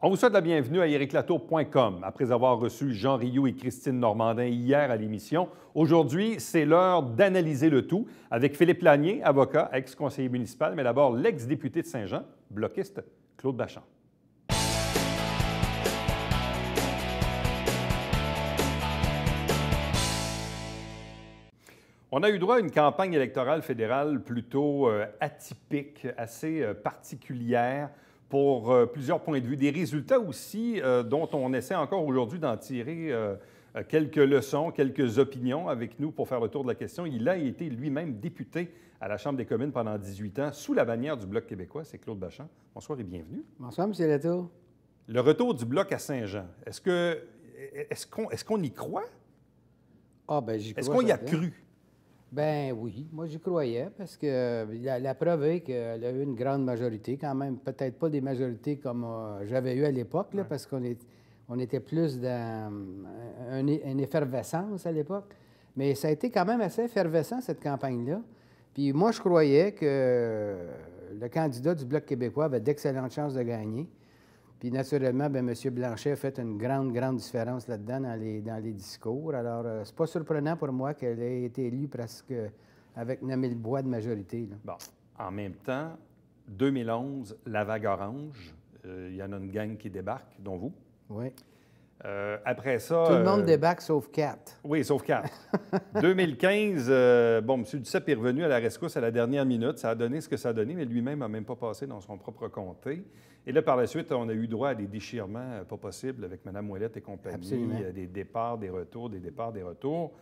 On vous souhaite la bienvenue à ericlatour.com. Après avoir reçu Jean Rioux et Christine Normandin hier à l'émission, aujourd'hui, c'est l'heure d'analyser le tout avec Philippe Lanier, avocat, ex-conseiller municipal, mais d'abord l'ex-député de Saint-Jean, bloquiste, Claude Bachand. On a eu droit à une campagne électorale fédérale plutôt atypique, assez particulière pour plusieurs points de vue. Des résultats aussi dont on essaie encore aujourd'hui d'en tirer quelques leçons, quelques opinions avec nous pour faire le tour de la question. Il a été lui-même député à la Chambre des communes pendant 18 ans sous la bannière du Bloc québécois. C'est Claude Bachand. Bonsoir et bienvenue. Bonsoir, M. Latour. Le retour du Bloc à Saint-Jean, est-ce qu'on y croit? Ah, bien, j'y crois. Est-ce qu'on y a cru? Ben oui, moi j'y croyais parce que la preuve est qu'elle a eu une grande majorité quand même, peut-être pas des majorités comme j'avais eu à l'époque, là, parce qu'on était plus dans une effervescence à l'époque, mais ça a été quand même assez effervescent cette campagne-là. Puis moi je croyais que le candidat du Bloc québécois avait d'excellentes chances de gagner. Puis naturellement, bien, M. Blanchet a fait une grande différence là-dedans dans les discours. Alors, c'est pas surprenant pour moi qu'elle ait été élue presque avec 9000 voix de majorité. Là. Bon, en même temps, 2011, la vague orange, il y en a une gang qui débarque, dont vous. Oui. Après ça... Tout le monde débarque sauf 4. Oui, sauf 4. 2015, bon, M. Duceppe est revenu à la rescousse à la dernière minute. Ça a donné ce que ça a donné, mais lui-même n'a même pas passé dans son propre comté. Et là, par la suite, on a eu droit à des déchirements pas possibles avec Mme Ouellette et compagnie. Absolument. Des départs, des retours, des départs, des retours.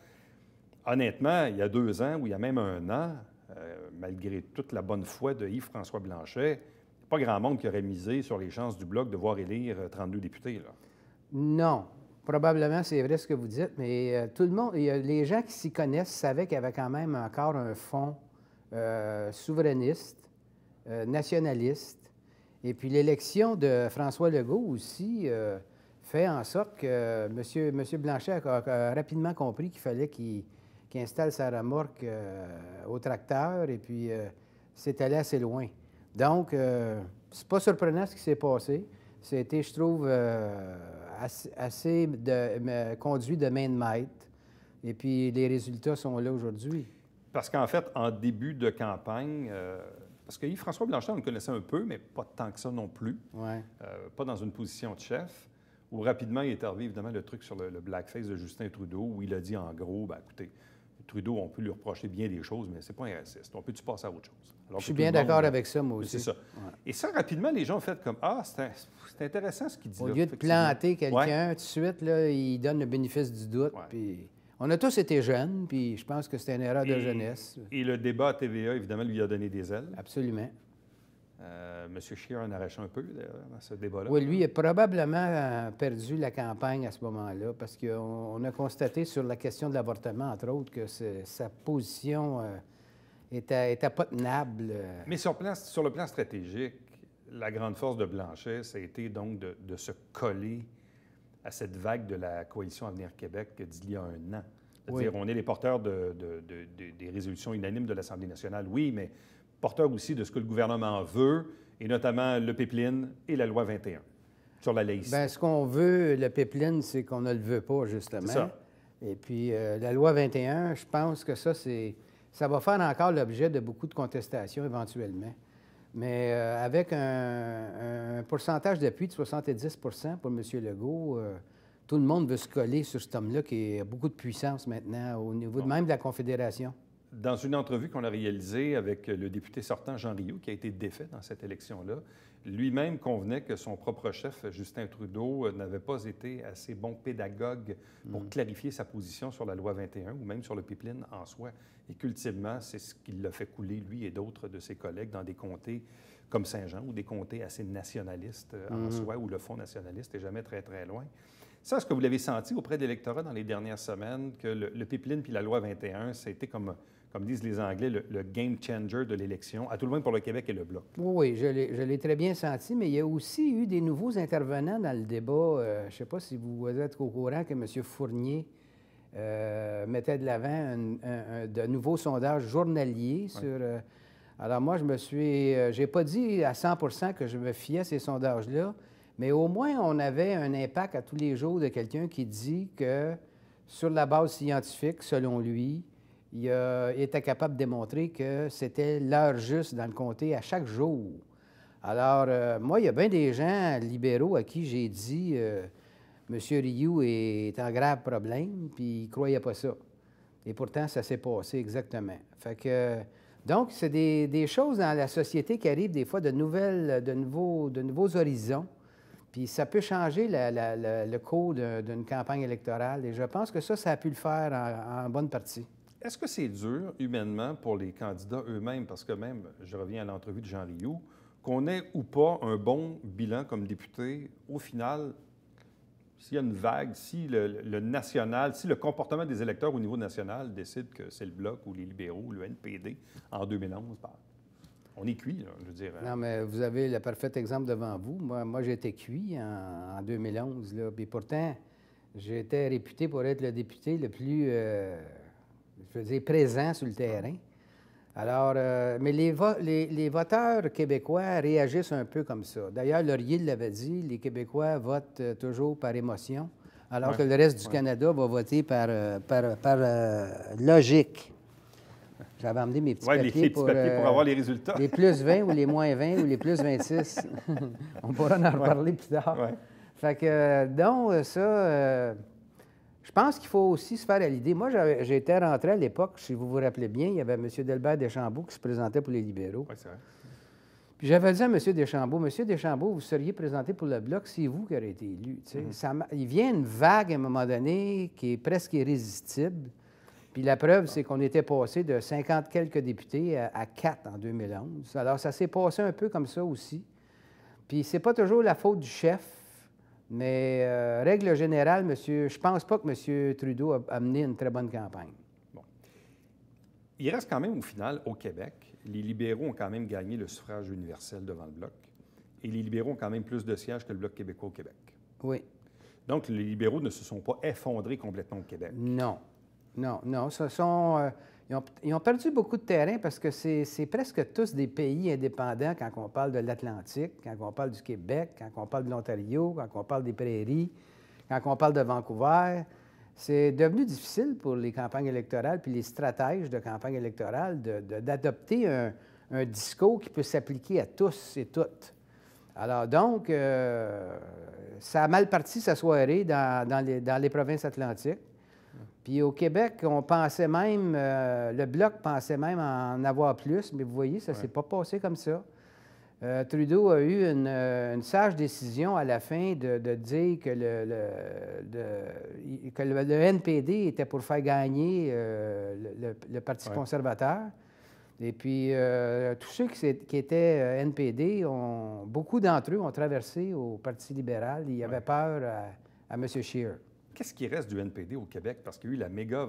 Honnêtement, il y a 2 ans ou il y a même 1 an, malgré toute la bonne foi de Yves-François Blanchet, pas grand monde qui aurait misé sur les chances du Bloc de voir élire 32 députés, là. Non. Probablement, c'est vrai ce que vous dites, mais tout le monde, les gens qui s'y connaissent savaient qu'il y avait quand même encore un fond souverainiste, nationaliste. Et puis l'élection de François Legault aussi fait en sorte que M. Blanchet a rapidement compris qu'il fallait qu'il installe sa remorque au tracteur et puis c'est allé assez loin. Donc, c'est pas surprenant ce qui s'est passé. C'était, je trouve, assez conduit de main de maître. Et puis les résultats sont là aujourd'hui. Parce qu'en fait, en début de campagne... Parce que Yves-François Blanchet, on le connaissait un peu, mais pas tant que ça non plus. Ouais. Pas dans une position de chef. Où rapidement, il est arrivé, évidemment, le truc sur le blackface de Justin Trudeau, où il a dit, en gros, bien, écoutez, Trudeau, on peut lui reprocher bien des choses, mais c'est pas un raciste. On peut-tu passer à autre chose? Alors je suis bien d'accord avec ça, moi aussi. C'est ça. Ouais. Et ça, rapidement, les gens ont fait comme, ah, c'est intéressant ce qu'il dit Au là. lieu de planter quelqu'un, ouais. tout de suite, là, il donne le bénéfice du doute. Ouais. Puis on a tous été jeunes, puis je pense que c'était une erreur de jeunesse. Et le débat à TVA, évidemment, lui a donné des ailes. Absolument. M. Scheer en arrache un peu, d'ailleurs, dans ce débat-là. Oui, lui a probablement perdu la campagne à ce moment-là, parce qu'on a constaté sur la question de l'avortement, entre autres, que sa position était pas tenable. Mais sur le plan stratégique, la grande force de Blanchet, ça a été donc de se coller à cette vague de la Coalition Avenir Québec d'il y a 1 an. C'est-à-dire, on est les porteurs des résolutions unanimes de l'Assemblée nationale, oui, mais porteur aussi de ce que le gouvernement veut, et notamment le pipeline et la loi 21 sur la laïcité. Bien, ce qu'on veut, le pipeline, c'est qu'on ne le veut pas, justement. C'est ça. Et puis, la loi 21, je pense que ça va faire encore l'objet de beaucoup de contestations éventuellement. Mais avec un pourcentage d'appui de 70 pour M. Legault, tout le monde veut se coller sur cet homme-là qui a beaucoup de puissance maintenant, au niveau même de la Confédération. Dans une entrevue qu'on a réalisée avec le député sortant Jean Rioux, qui a été défait dans cette élection-là, lui-même convenait que son propre chef, Justin Trudeau, n'avait pas été assez bon pédagogue pour clarifier sa position sur la loi 21 ou même sur le pipeline en soi. Et qu'ultimement, c'est ce qui l'a fait couler, lui et d'autres de ses collègues, dans des comtés comme Saint-Jean ou des comtés assez nationalistes en soi, où le Fonds nationaliste n'est jamais très, très loin. Ça, est-ce que vous l'avez senti auprès de l'électorat dans les dernières semaines, que le pipeline puis la loi 21, ça a été comme disent les Anglais, le game changer de l'élection, à tout le monde pour le Québec et le Bloc? Oui, je l'ai très bien senti, mais il y a aussi eu des nouveaux intervenants dans le débat. Je ne sais pas si vous êtes au courant que M. Fournier mettait de l'avant de nouveaux sondages journaliers sur... alors moi, j'ai pas dit à 100 que je me fiais à ces sondages-là, Mais au moins, on avait un impact à tous les jours de quelqu'un qui dit que, sur la base scientifique, selon lui, il était capable de démontrer que c'était l'heure juste dans le comté à chaque jour. Alors, moi, il y a bien des gens libéraux à qui j'ai dit M. Rioux est en grave problème, puis ils ne croyaient pas ça. Et pourtant, ça s'est passé exactement. Fait que, donc, c'est des choses dans la société qui arrivent des fois de nouveaux horizons. Puis ça peut changer le cours d'une campagne électorale. Et je pense que ça a pu le faire en bonne partie. Est-ce que c'est dur, humainement, pour les candidats eux-mêmes? Parce que même, je reviens à l'entrevue de Jean Rioux, qu'on ait ou pas un bon bilan comme député, au final, s'il y a une vague, si le national, si le comportement des électeurs au niveau national décide que c'est le Bloc ou les libéraux ou le NPD en 2011, on est cuit, là, je veux dire. Non, mais vous avez le parfait exemple devant vous. Moi j'ai été cuit en 2011, là. Puis pourtant, j'étais réputé pour être le député le plus, je veux dire, présent sur le terrain. Alors, mais les voteurs québécois réagissent un peu comme ça. D'ailleurs, Laurier l'avait dit, les Québécois votent toujours par émotion, alors que le reste du Canada va voter par logique. J'avais emmené mes petits papiers, les petits papiers pour avoir les résultats. Les plus 20 ou les moins 20 ou les plus 26. On pourra en reparler plus tard. Ouais. Fait que, donc, ça... je pense qu'il faut aussi se faire à l'idée. Moi, j'étais rentré à l'époque, si vous vous rappelez bien, il y avait M. Delbert Deschambault qui se présentait pour les libéraux. Oui, c'est vrai. Puis j'avais dit à M. Deschambault, M. Deschambault, vous seriez présenté pour le Bloc, c'est vous qui aurez été élu. Il vient une vague à un moment donné qui est presque irrésistible. Puis la preuve, c'est qu'on était passé de 50 quelques députés à 4 en 2011. Alors, ça s'est passé un peu comme ça aussi. Puis c'est pas toujours la faute du chef. Mais, règle générale, je pense pas que M. Trudeau a mené une très bonne campagne. Bon. Il reste quand même, au final, au Québec, les libéraux ont quand même gagné le suffrage universel devant le Bloc. Et les libéraux ont quand même plus de sièges que le Bloc québécois au Québec. Oui. Donc, les libéraux ne se sont pas effondrés complètement au Québec. Non. Ils ont perdu beaucoup de terrain parce que c'est presque tous des pays indépendants quand on parle de l'Atlantique, quand on parle du Québec, quand on parle de l'Ontario, quand on parle des Prairies, quand on parle de Vancouver. C'est devenu difficile pour les campagnes électorales puis les stratèges de campagne électorale d'adopter un discours qui peut s'appliquer à tous et toutes. Alors donc, ça a mal parti sa soirée dans les provinces atlantiques. Puis au Québec, on pensait même, le Bloc pensait même en avoir plus, mais vous voyez, ça ne s'est pas passé comme ça. Trudeau a eu une sage décision à la fin de dire que le NPD était pour faire gagner le Parti conservateur. Et puis, tous ceux qui étaient NPD, beaucoup d'entre eux ont traversé au Parti libéral. Il y avait peur à M. Scheer. Qu'est-ce qui reste du NPD au Québec? Parce qu'il y a eu la méga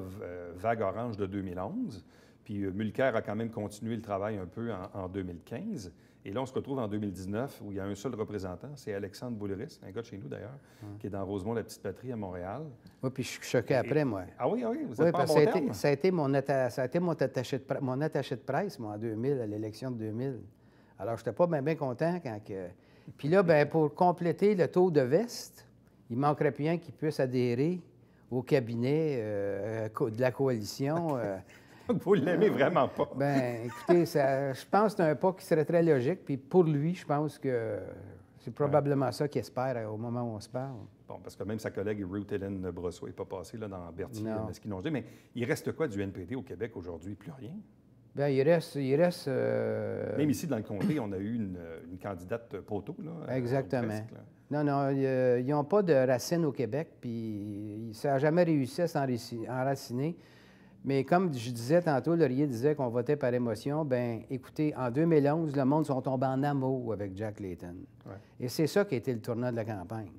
vague orange de 2011, puis Mulcair a quand même continué le travail un peu en 2015. Et là, on se retrouve en 2019 où il y a un seul représentant, c'est Alexandre Boulris, un gars de chez nous d'ailleurs, qui est dans Rosemont, la petite patrie à Montréal. Oui, puis je suis choqué après, moi. Ah oui, vous êtes pas en bon terme? Ça a été mon attaché de presse, moi, en 2000, à l'élection de 2000. Alors, je n'étais pas bien content quand que... Puis là, bien, pour compléter le tour de veste, il ne manquerait plus un qui puisse adhérer au cabinet de la coalition. Vous ne l'aimez vraiment pas. Bien, écoutez, je pense que c'est un pas qui serait très logique. Puis pour lui, je pense que c'est probablement ça qu'il espère au moment où on se parle. Bon, parce que même sa collègue Ruth Hélène Brosseau n'est pas passée là, dans Berthier-Masquinongé. Mais il reste quoi du NPD au Québec aujourd'hui? Plus rien? Bien, il reste... Même ici, dans le comté, on a eu une candidate poteau, là. Exactement. Presque, là. Non, ils n'ont pas de racines au Québec, puis ça n'a jamais réussi à s'enraciner. Mais comme je disais tantôt, Laurier disait qu'on votait par émotion. Bien, écoutez, en 2011, le monde sont tombés en amour avec Jack Layton. Ouais. Et c'est ça qui a été le tournant de la campagne.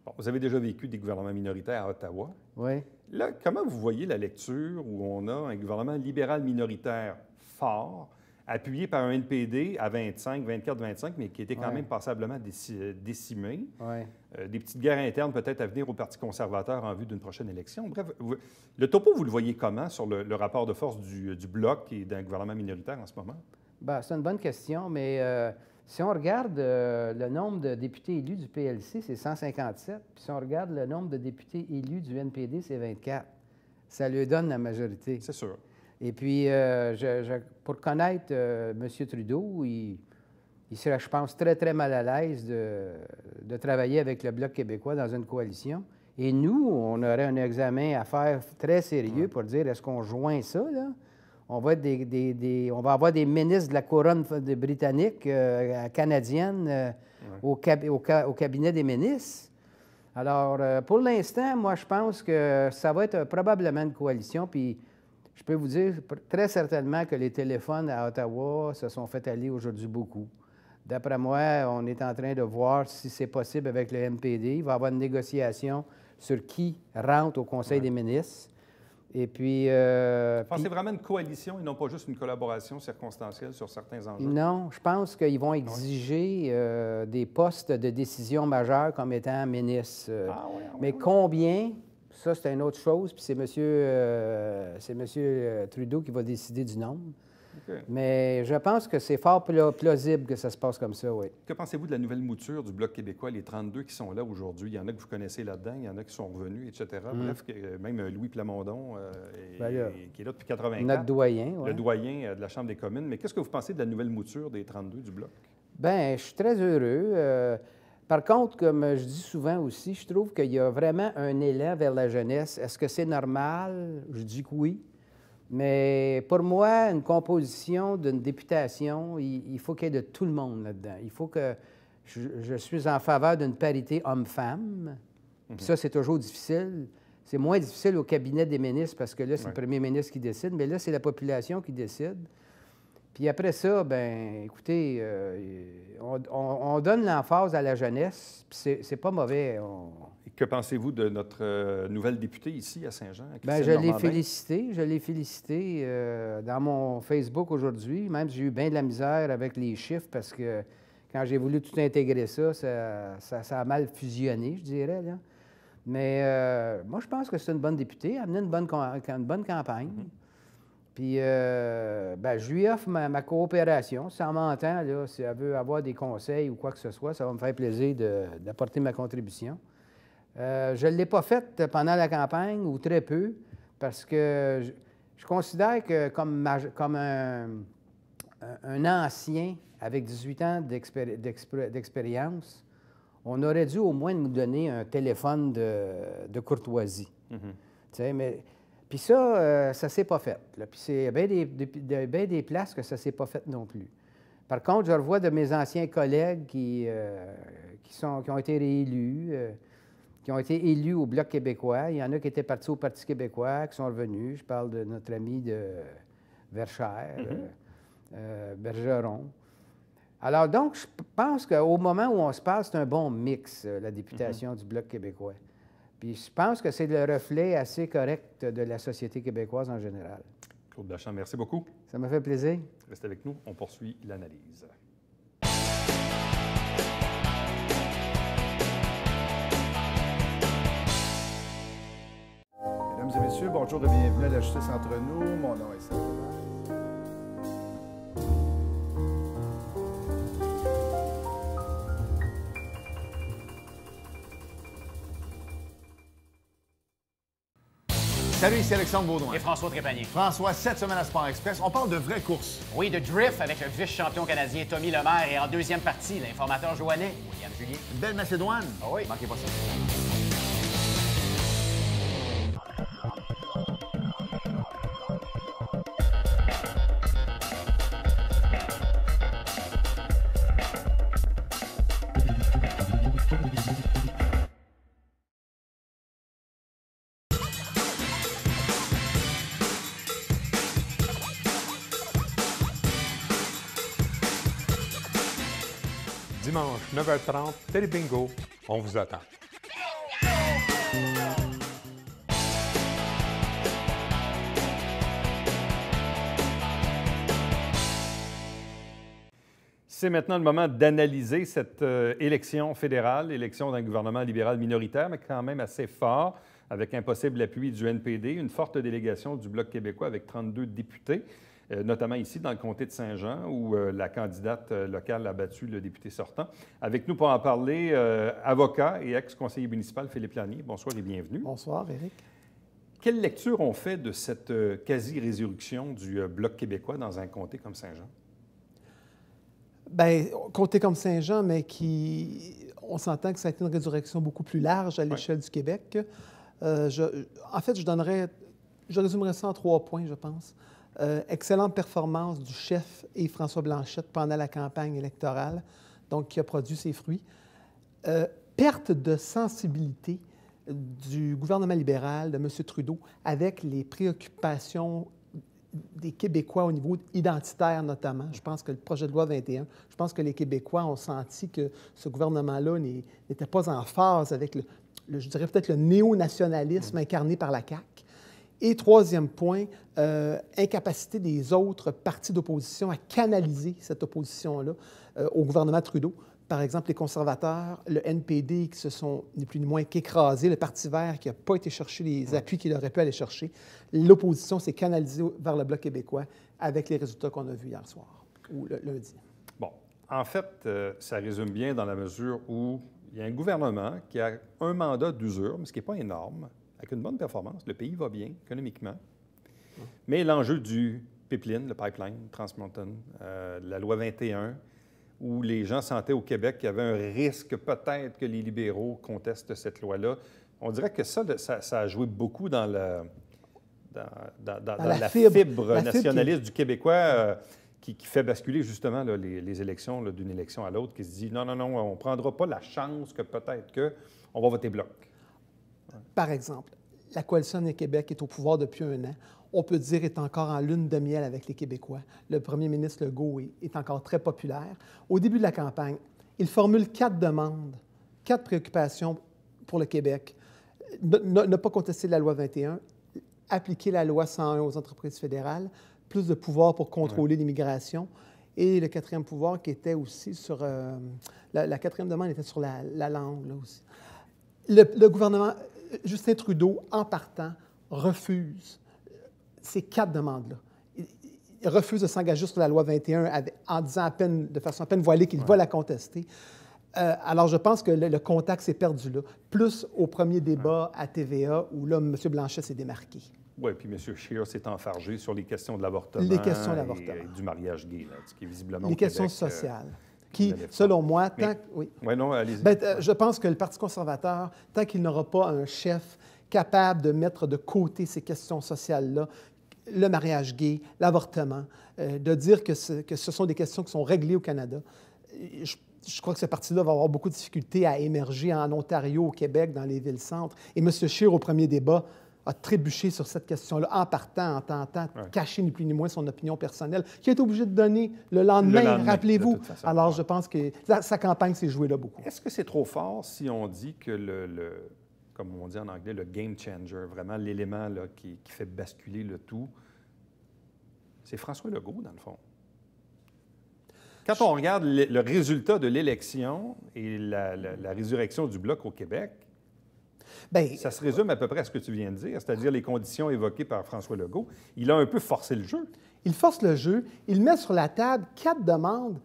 Bon, vous avez déjà vécu des gouvernements minoritaires à Ottawa. Oui. Là, comment vous voyez la lecture où on a un gouvernement libéral minoritaire fort, appuyé par un NPD à 25, 24, 25, mais qui était quand même passablement décimé. Des petites guerres internes peut-être à venir au Parti conservateur en vue d'une prochaine élection. Bref, le topo, vous le voyez comment sur le rapport de force du Bloc et d'un gouvernement minoritaire en ce moment? Bien, c'est une bonne question, mais Si on regarde le nombre de députés élus du PLC, c'est 157. Puis si on regarde le nombre de députés élus du NPD, c'est 24. Ça lui donne la majorité. C'est sûr. Et puis, pour connaître M. Trudeau, il serait, je pense, très, très mal à l'aise de travailler avec le Bloc québécois dans une coalition. Et nous, on aurait un examen à faire très sérieux pour dire, est-ce qu'on joint ça, là? On va, on va avoir des ministres de la couronne britannique, canadienne, au cabinet des ministres. Alors, pour l'instant, moi, je pense que ça va être probablement une coalition. Puis, je peux vous dire très certainement que les téléphones à Ottawa se sont fait aller aujourd'hui beaucoup. D'après moi, on est en train de voir si c'est possible avec le NPD. Il va y avoir une négociation sur qui rentre au Conseil des ministres. Et puis... Pensez vraiment une coalition et non pas juste une collaboration circonstancielle sur certains enjeux? Non, je pense qu'ils vont exiger des postes de décision majeurs comme étant ministre. Mais combien, ça, c'est une autre chose, puis c'est M. Trudeau qui va décider du nombre. Okay. Mais je pense que c'est fort plausible que ça se passe comme ça, oui. Que pensez-vous de la nouvelle mouture du Bloc québécois, les 32 qui sont là aujourd'hui? Il y en a que vous connaissez là-dedans, il y en a qui sont revenus, etc. Bref, même Louis Plamondon, qui est là depuis 84. Notre doyen, oui. Le doyen de la Chambre des communes. Mais qu'est-ce que vous pensez de la nouvelle mouture des 32 du Bloc? Bien, je suis très heureux. Par contre, comme je dis souvent aussi, je trouve qu'il y a vraiment un élan vers la jeunesse. Est-ce que c'est normal? Je dis que oui. Mais pour moi, une composition d'une députation, il faut qu'il y ait de tout le monde là-dedans. Il faut que... Je suis en faveur d'une parité homme-femme. Ça, c'est toujours difficile. C'est moins difficile au cabinet des ministres parce que là, c'est le premier ministre qui décide, mais là, c'est la population qui décide. Puis après ça, bien, écoutez, on donne l'emphase à la jeunesse, puis c'est pas mauvais. Que pensez-vous de notre nouvelle députée ici à Saint-Jean? Bien, je l'ai félicité dans mon Facebook aujourd'hui. Même j'ai eu bien de la misère avec les chiffres parce que quand j'ai voulu tout intégrer ça a mal fusionné, je dirais, là. Mais moi, je pense que c'est une bonne députée. Elle a mené une bonne campagne. Puis, je lui offre ma coopération. Si elle m'entend, là, si elle veut avoir des conseils ou quoi que ce soit, ça va me faire plaisir d'apporter ma contribution. Je ne l'ai pas faite pendant la campagne, ou très peu, parce que je considère que comme un ancien avec 18 ans d'expérience, on aurait dû au moins nous donner un téléphone de courtoisie. Tu sais, mais... Puis ça, ça ne s'est pas fait. Là. Puis c'est bien des places que ça ne s'est pas fait non plus. Par contre, je revois de mes anciens collègues qui ont été réélus, qui ont été élus au Bloc québécois. Il y en a qui étaient partis au Parti québécois, qui sont revenus. Je parle de notre ami de Verchères, Bergeron. Alors donc, je pense qu'au moment où on se parle, c'est un bon mix, la députation du Bloc québécois. Puis je pense que c'est le reflet assez correct de la société québécoise en général. Claude Bachand, merci beaucoup. Ça m'a fait plaisir. Restez avec nous, on poursuit l'analyse. Mesdames et messieurs, bonjour et bienvenue à la Justice entre nous. Mon nom est Serge. Salut, ici Alexandre Baudouin. Et François Trépanier. François, cette semaine à Sport Express, on parle de vraies courses. Oui, de drift avec le vice-champion canadien Tommy Lemaire et en deuxième partie, l'informateur joannais, William Julien. Belle Macédoine. Ah oui. Manquez pas ça. Dimanche, 9h30, Télé Bingo, on vous attend. C'est maintenant le moment d'analyser cette élection fédérale, élection d'un gouvernement libéral minoritaire, mais quand même assez fort, avec un possible appui du NPD, une forte délégation du Bloc québécois avec 32 députés. notamment ici dans le comté de Saint-Jean, où la candidate locale a battu le député sortant. Avec nous pour en parler, avocat et ex-conseiller municipal Philippe Lanier. Bonsoir et bienvenue. Bonsoir, Éric. Quelle lecture on fait de cette quasi-résurrection du Bloc québécois dans un comté comme Saint-Jean? Bien, comté comme Saint-Jean, mais on s'entend que ça a été une résurrection beaucoup plus large à l'échelle du Québec. En fait, je résumerais ça en 3 points, je pense. Excellente performance du chef Yves-François Blanchette pendant la campagne électorale, donc qui a produit ses fruits. Perte de sensibilité du gouvernement libéral, de M. Trudeau, avec les préoccupations des Québécois au niveau identitaire notamment. Je pense que le projet de loi 21, je pense que les Québécois ont senti que ce gouvernement-là n'était pas en phase avec je dirais peut-être le néo-nationalisme incarné par la CAQ. Et 3e point, incapacité des autres partis d'opposition à canaliser cette opposition-là au gouvernement Trudeau. Par exemple, les conservateurs, le NPD qui se sont ni plus ni moins qu'écrasés, le Parti vert qui n'a pas été chercher les appuis qu'il aurait pu aller chercher. L'opposition s'est canalisée vers le Bloc québécois avec les résultats qu'on a vus hier soir ou lundi. Bon, en fait, ça résume bien dans la mesure où il y a un gouvernement qui a un mandat d'usure, mais ce qui n'est pas énorme, avec une bonne performance. Le pays va bien économiquement. Mais l'enjeu du pipeline, le pipeline Trans Mountain, la loi 21, où les gens sentaient au Québec qu'il y avait un risque peut-être que les libéraux contestent cette loi-là. On dirait que ça a joué beaucoup dans la fibre nationaliste du Québécois qui fait basculer justement là, les élections d'une élection à l'autre, qui se dit non, on ne prendra pas la chance que peut-être qu'on va voter bloc. Par exemple, la Coalition des Québec est au pouvoir depuis 1 an. On peut dire est encore en lune de miel avec les Québécois. Le premier ministre Legault est encore très populaire. Au début de la campagne, il formule 4 demandes, 4 préoccupations pour le Québec. Ne pas contester la loi 21, appliquer la loi 101 aux entreprises fédérales, plus de pouvoir pour contrôler l'immigration. Et le 4e pouvoir qui était aussi sur... la 4e demande était sur la langue, là aussi. Le gouvernement, Justin Trudeau, en partant, refuse ces 4 demandes-là. Il refuse de s'engager sur la loi 21 en disant de façon à peine voilée qu'il va la contester. Alors, je pense que le contact s'est perdu là. Plus au premier débat à TVA, où là, M. Blanchet s'est démarqué. Oui, puis M. Scheer s'est enfargé sur les questions de l'avortement. Les questions de l'avortement. Et du mariage gay, là, ce qui est visiblement les questions sociales. Qui, selon moi, oui, non, allez-y. Je pense que le Parti conservateur, tant qu'il n'aura pas un chef capable de mettre de côté ces questions sociales-là, le mariage gay, l'avortement, de dire que ce sont des questions qui sont réglées au Canada, je crois que ce parti-là va avoir beaucoup de difficultés à émerger en Ontario, au Québec, dans les villes-centres. Et M. Scheer, au premier débat, a trébuché sur cette question-là en partant, en tentant de cacher ni plus ni moins son opinion personnelle, qui a été obligé de donner le lendemain, rappelez-vous. Alors, je pense que sa campagne s'est jouée là beaucoup. Est-ce que c'est trop fort si on dit que comme on dit en anglais, le game changer, vraiment l'élément là, qui fait basculer le tout, c'est François Legault, dans le fond? Quand on regarde le résultat de l'élection et la résurrection du Bloc au Québec, ça se résume à peu près à ce que tu viens de dire, c'est-à-dire les conditions évoquées par François Legault. Il a un peu forcé le jeu. Il force le jeu. Il met sur la table 4 demandes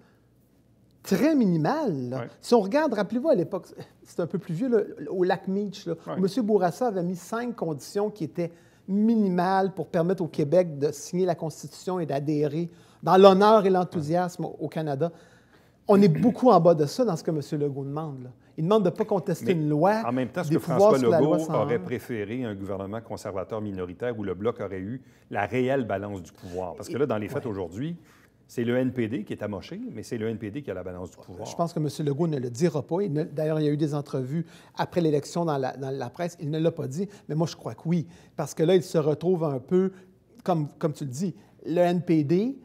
très minimales. Ouais. Si on regarde, rappelez-vous, à l'époque, c'était un peu plus vieux, là, au lac Meach, là, où M. Bourassa avait mis 5 conditions qui étaient minimales pour permettre au Québec de signer la Constitution et d'adhérer dans l'honneur et l'enthousiasme au Canada. On est beaucoup en bas de ça dans ce que M. Legault demande. Là. Il demande de ne pas contester une loi. En même temps, est-ce que François Legault aurait préféré un gouvernement conservateur minoritaire où le Bloc aurait eu la réelle balance du pouvoir? Parce que là, dans les faits aujourd'hui, c'est le NPD qui est amoché, mais c'est le NPD qui a la balance du pouvoir. Je pense que M. Legault ne le dira pas. D'ailleurs, il y a eu des entrevues après l'élection dans la presse. Il ne l'a pas dit, mais moi, je crois que oui. Parce que là, il se retrouve un peu, comme tu le dis, le NPD,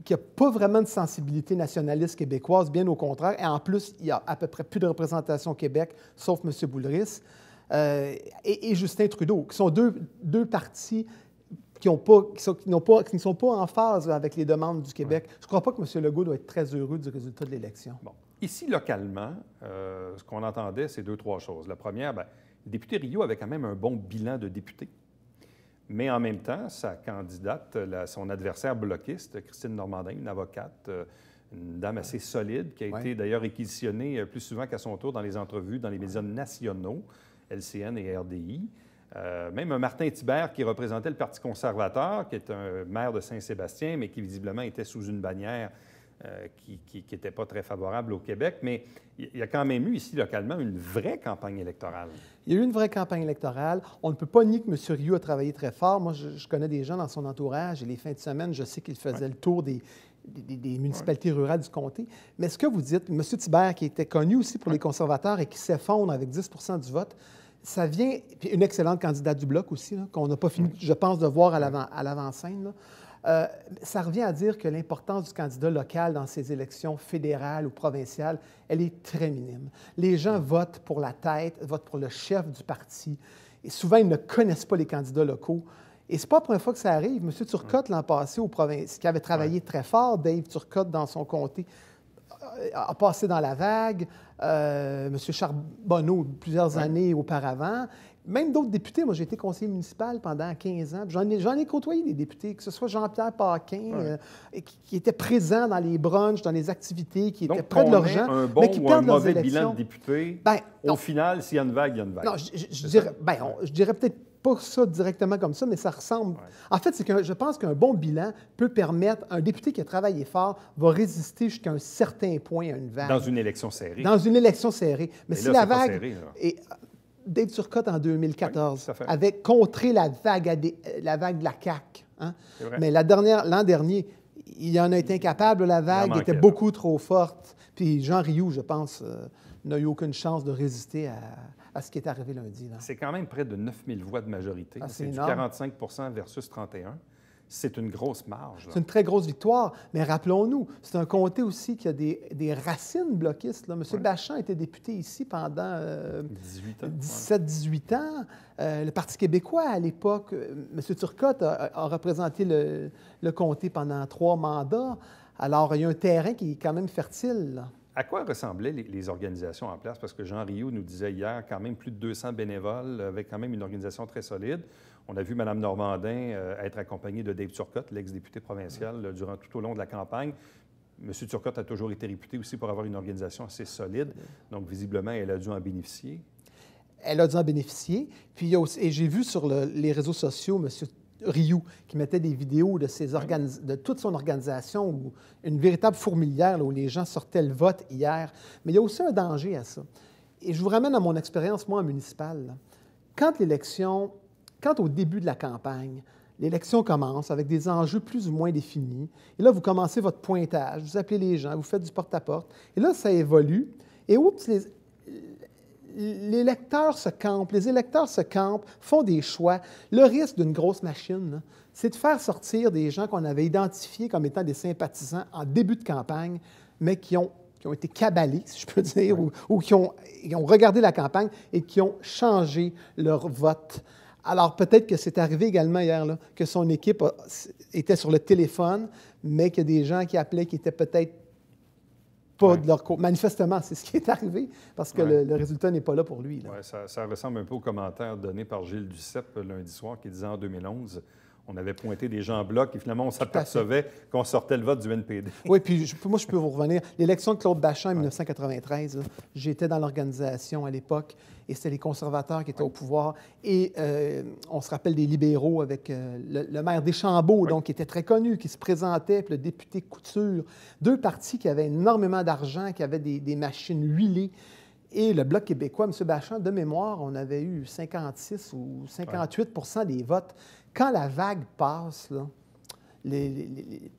qui n'a pas vraiment de sensibilité nationaliste québécoise, bien au contraire. Et en plus, il y a à peu près plus de représentation au Québec, sauf M. Boulris, et Justin Trudeau, qui sont deux partis qui ne sont pas en phase avec les demandes du Québec. Je ne crois pas que M. Legault doit être très heureux du résultat de l'élection. Bon. Ici, localement, ce qu'on entendait, c'est 2-3 choses. La première, le député Rio avait quand même un bon bilan de député. Mais en même temps, sa candidate, son adversaire bloquiste, Christine Normandin, une avocate, une dame assez solide, qui a été d'ailleurs réquisitionnée plus souvent qu'à son tour dans les entrevues dans les médias nationaux, LCN et RDI. Même un Martin Thibert qui représentait le Parti conservateur, qui est un maire de Saint-Sébastien, mais qui visiblement était sous une bannière qui n'était pas très favorable au Québec. Mais il y a quand même eu ici, localement, une vraie campagne électorale. Il y a eu une vraie campagne électorale. On ne peut pas nier que M. Rioux a travaillé très fort. Moi, je connais des gens dans son entourage et les fins de semaine, je sais qu'il faisait le tour des municipalités rurales du comté. Mais ce que vous dites, M. Thibert, qui était connu aussi pour les conservateurs et qui s'effondre avec 10 du vote, ça vient, puis une excellente candidate du Bloc aussi, qu'on n'a pas fini, je pense, de voir à l'avant-scène. Ça revient à dire que l'importance du candidat local dans ces élections fédérales ou provinciales, elle est très minime. Les gens votent pour la tête, votent pour le chef du parti. Et souvent, ils ne connaissent pas les candidats locaux. Et ce n'est pas la première fois que ça arrive. M. Turcotte, l'an passé, aux provinces, qui avait travaillé très fort, Dave Turcotte, dans son comté, a passé dans la vague. M. Charbonneau, plusieurs années auparavant. Même d'autres députés. Moi, j'ai été conseiller municipal pendant 15 ans. J'en ai côtoyé des députés, que ce soit Jean-Pierre Paquin, qui était présent dans les brunchs, dans les activités, qui étaient près de leurs gens, un bon mais qui ou un perdent leurs mauvais élections. bilan de député, au final, s'il y a une vague, il y a une vague. Non, je dirais peut-être pas ça directement comme ça, mais ça ressemble. En fait, c'est que je pense qu'un bon bilan peut permettre, un député qui a travaillé fort va résister jusqu'à un certain point à une vague. Dans une élection serrée. Dans une élection serrée. Mais si là, la c'est pas vague... serré, là. Dave Turcotte, en 2014, avait contré la vague de la CAQ. Hein? Mais l'an dernier, il en a été incapable. La vague était beaucoup trop forte. Puis Jean Rioux, je pense, n'a eu aucune chance de résister à ce qui est arrivé lundi. C'est quand même près de 9 000 voix de majorité. C'est du 45 versus 31 C'est une grosse marge. C'est une très grosse victoire. Mais rappelons-nous, c'est un comté aussi qui a des racines bloquistes. M. Bachand était député ici pendant 17-18 ans. Le Parti québécois, à l'époque, M. Turcotte a représenté le comté pendant 3 mandats. Alors, il y a un terrain qui est quand même fertile, là. À quoi ressemblaient les organisations en place? Parce que Jean Rioux nous disait hier quand même plus de 200 bénévoles, avec quand même une organisation très solide. On a vu Mme Normandin être accompagnée de Dave Turcotte, l'ex-député provincial, durant tout au long de la campagne. M. Turcotte a toujours été réputé aussi pour avoir une organisation assez solide. Donc, visiblement, elle a dû en bénéficier. Elle a dû en bénéficier. Puis, il y a aussi, et j'ai vu sur les réseaux sociaux, M. Rioux, qui mettait des vidéos de toute son organisation, une véritable fourmilière là, où les gens sortaient le vote hier. Mais il y a aussi un danger à ça. Et je vous ramène à mon expérience, moi, en municipal. Là. Quand au début de la campagne, l'élection commence avec des enjeux plus ou moins définis, et là, vous commencez votre pointage, vous appelez les gens, vous faites du porte-à-porte, et là, ça évolue, et oups, les électeurs se campent, font des choix. Le risque d'une grosse machine, là, c'est de faire sortir des gens qu'on avait identifiés comme étant des sympathisants en début de campagne, mais qui ont été cabalés, si je peux dire, ou qui ont regardé la campagne et qui ont changé leur vote. Alors, peut-être que c'est arrivé également hier, là, que son équipe était sur le téléphone, mais qu'il y a des gens qui appelaient qui étaient peut-être pas de leur côté. Manifestement, c'est ce qui est arrivé, parce que le résultat n'est pas là pour lui. Oui, ça ressemble un peu au commentaire donné par Gilles Duceppe lundi soir, qui disait en 2011, on avait pointé des gens en bloc et finalement, on s'apercevait qu'on sortait le vote du NPD. Oui, puis moi, je peux vous revenir. L'élection de Claude Bachand en 1993, j'étais dans l'organisation à l'époque et c'était les conservateurs qui étaient au pouvoir. Et on se rappelle des libéraux avec le maire Deschambault, donc, qui était très connu, qui se présentait, puis le député Couture. 2 partis qui avaient énormément d'argent, qui avaient des machines huilées. Et le Bloc québécois, M. Bachand, de mémoire, on avait eu 56 ou 58 des votes. Quand la vague passe, là,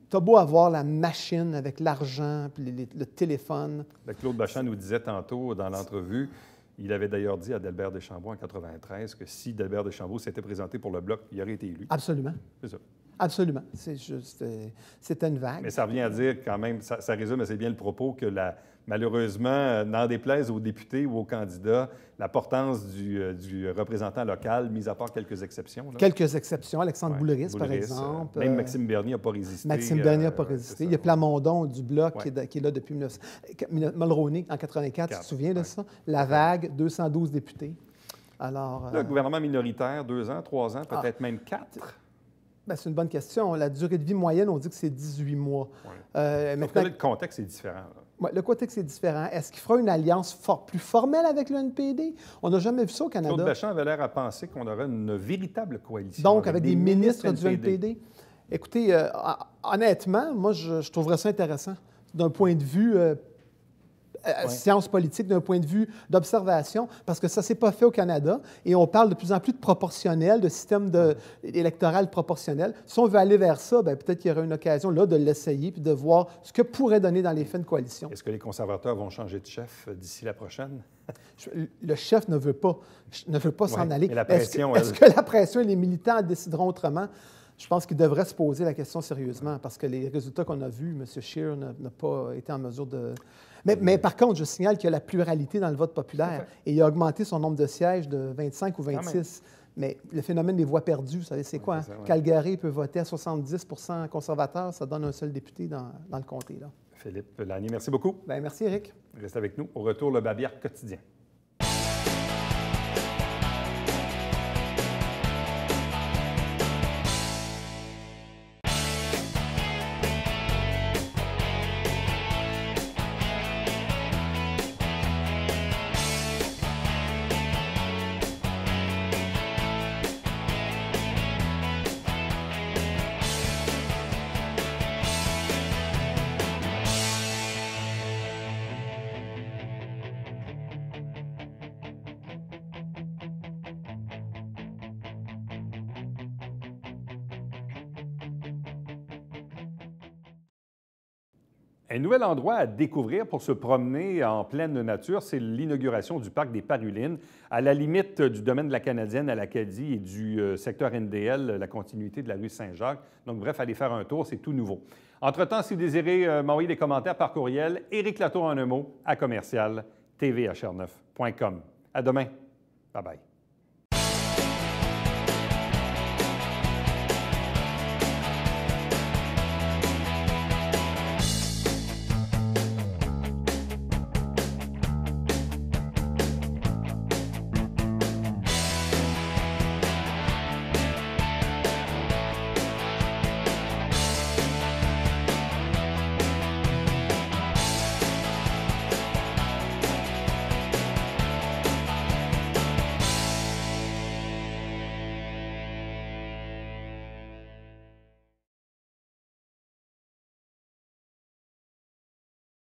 t'as beau avoir la machine avec l'argent, puis le téléphone. Claude Bachand nous disait tantôt dans l'entrevue, il avait d'ailleurs dit à Delbert Deschambault en 1993 que si Delbert Deschambault s'était présenté pour le Bloc, il aurait été élu. Absolument. C'est ça. Absolument. C'était une vague. Mais ça revient à dire quand même, ça résume assez bien le propos que malheureusement, n'en déplaise aux députés ou aux candidats, la portance du représentant local, mis à part quelques exceptions. Là. Quelques exceptions. Alexandre Boulris, par exemple. Même Maxime Bernier n'a pas résisté. Maxime Bernier n'a pas résisté. Il y a Plamondon du Bloc qui est là depuis Mulroney en 1984, tu te souviens de ça? La vague, 212 députés. Alors, Le gouvernement minoritaire, 2 ans, 3 ans, peut-être même 4. ben, c'est une bonne question. La durée de vie moyenne, on dit que c'est 18 mois. Ouais. Maintenant, Le contexte est différent. Là. ouais, le contexte est différent. Est-ce qu'il fera une alliance plus formelle avec le NPD? On n'a jamais vu ça au Canada. Claude Béchamp avait l'air à penser qu'on aurait une véritable coalition. Donc, avec des ministres du NPD. Écoutez, honnêtement, moi, je trouverais ça intéressant d'un point de vue science politique, d'un point de vue d'observation, parce que ça ne s'est pas fait au Canada et on parle de plus en plus de proportionnel, de système électoral proportionnel. Si on veut aller vers ça, bien, peut-être qu'il y aura une occasion là de l'essayer puis de voir ce que pourrait donner dans les faits une coalition. Est-ce que les conservateurs vont changer de chef d'ici la prochaine? Le chef ne veut pas s'en aller. Mais la pression, est-ce que la pression et les militants décideront autrement? Je pense qu'il devrait se poser la question sérieusement parce que les résultats qu'on a vus, M. Scheer n'a pas été en mesure de... Mais par contre, je signale qu'il y a la pluralité dans le vote populaire et il a augmenté son nombre de sièges de 25 ou 26. Mais le phénomène des voix perdues, vous savez, c'est quoi? Hein? Calgary peut voter à 70 conservateur, ça donne un seul député dans le comté. Là. Philippe Lanier, merci beaucoup. Bien, merci, Éric. Reste avec nous. Au retour, le Babière quotidien. Un nouvel endroit à découvrir pour se promener en pleine nature, c'est l'inauguration du parc des Parulines, à la limite du domaine de la Canadienne à l'Acadie et du secteur NDL, la continuité de la rue Saint-Jacques. Donc, bref, allez faire un tour, c'est tout nouveau. Entre-temps, si vous désirez m'envoyer des commentaires par courriel, Éric Latour en un mot, à commercial tvhr9.com. À demain. Bye bye.